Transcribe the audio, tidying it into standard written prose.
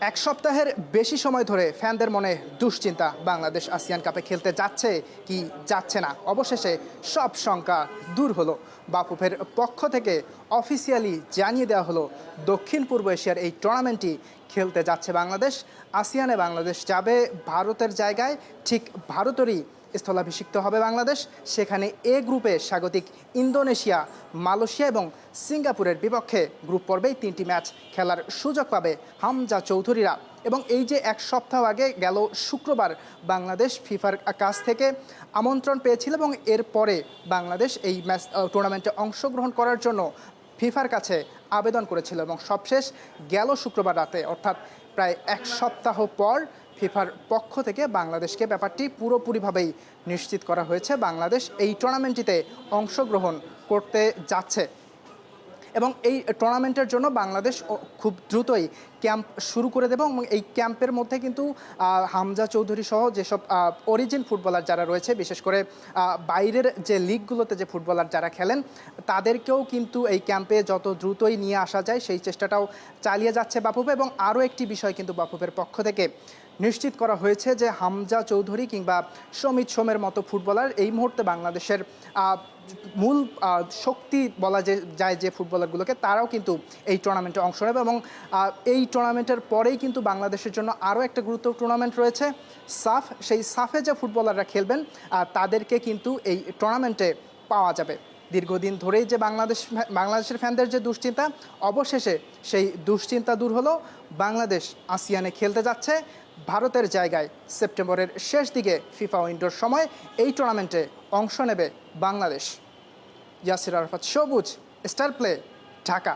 এক সপ্তাহের বেশি সময় ধরে ফ্যানদের মনে দুশ্চিন্তা বাংলাদেশ আসিয়ান কাপে খেলতে যাচ্ছে কি যাচ্ছে না। অবশেষে সব শঙ্কা দূর হলো। বাফুফের পক্ষ থেকে অফিসিয়ালি জানিয়ে দেওয়া হলো দক্ষিণ পূর্ব এশিয়ার এই টুর্নামেন্টটি খেলতে যাচ্ছে বাংলাদেশ। আসিয়ানে বাংলাদেশ যাবে ভারতের জায়গায়, ঠিক ভারতেরই স্থলাভিষিক্ত হবে বাংলাদেশ। সেখানে এ গ্রুপে স্বাগতিক ইন্দোনেশিয়া, মালয়েশিয়া এবং সিঙ্গাপুরের বিপক্ষে গ্রুপ পর্বেই 3টি ম্যাচ খেলার সুযোগ পাবে হামজা চৌধুরীরা। এবং এই যে এক সপ্তাহ আগে গেল শুক্রবার বাংলাদেশ ফিফার কাছ থেকে আমন্ত্রণ পেয়েছিল এবং এরপরে বাংলাদেশ এই ম্যাচ টুর্নামেন্টে অংশগ্রহণ করার জন্য ফিফার কাছে আবেদন করেছিল এবং সবশেষ গেল শুক্রবার রাতে, অর্থাৎ প্রায় এক সপ্তাহ পর ফিফার পক্ষ থেকে বাংলাদেশকে ব্যাপারটি পুরোপুরিভাবেই নিশ্চিত করা হয়েছে। বাংলাদেশ এই টুর্নামেন্টটিতে অংশগ্রহণ করতে যাচ্ছে এবং এই টুর্নামেন্টের জন্য বাংলাদেশ খুব দ্রুতই ক্যাম্প শুরু করে দেবে এবং এই ক্যাম্পের মধ্যে কিন্তু হামজা চৌধুরী সহ যেসব অরিজিন ফুটবলার যারা রয়েছে, বিশেষ করে বাইরের যে লিগগুলোতে যে ফুটবলার যারা খেলেন, তাদেরকেও কিন্তু এই ক্যাম্পে যত দ্রুতই নিয়ে আসা যায় সেই চেষ্টাটাও চালিয়ে যাচ্ছে বাফুফ। এবং আরও একটি বিষয় কিন্তু বাফুফের পক্ষ থেকে নিশ্চিত করা হয়েছে যে হামজা চৌধুরী কিংবা সমিত সোমের মতো ফুটবলার এই মুহূর্তে বাংলাদেশের মূল শক্তি বলা যায় যে ফুটবলারগুলোকে, তারাও কিন্তু এই টুর্নামেন্টে অংশ নেবে। এবং এই টুর্নামেন্টের পরেই কিন্তু বাংলাদেশের জন্য আরও একটা গুরুত্বপূর্ণ টুর্নামেন্ট রয়েছে সাফ। সেই সাফে যে ফুটবলাররা খেলবেন তাদেরকে কিন্তু এই টুর্নামেন্টে পাওয়া যাবে। দীর্ঘদিন ধরেই যে বাংলাদেশের ফ্যানদের যে দুশ্চিন্তা, অবশেষে সেই দুশ্চিন্তা দূর হলো। বাংলাদেশ আসিয়ানে খেলতে যাচ্ছে ভারতের জায়গায়। সেপ্টেম্বরের শেষ দিকে ফিফা উইন্ডোর সময় এই টুর্নামেন্টে অংশ নেবে বাংলাদেশ। ইয়াসির আরাফাত, সবুজ, স্টার প্লে, ঢাকা।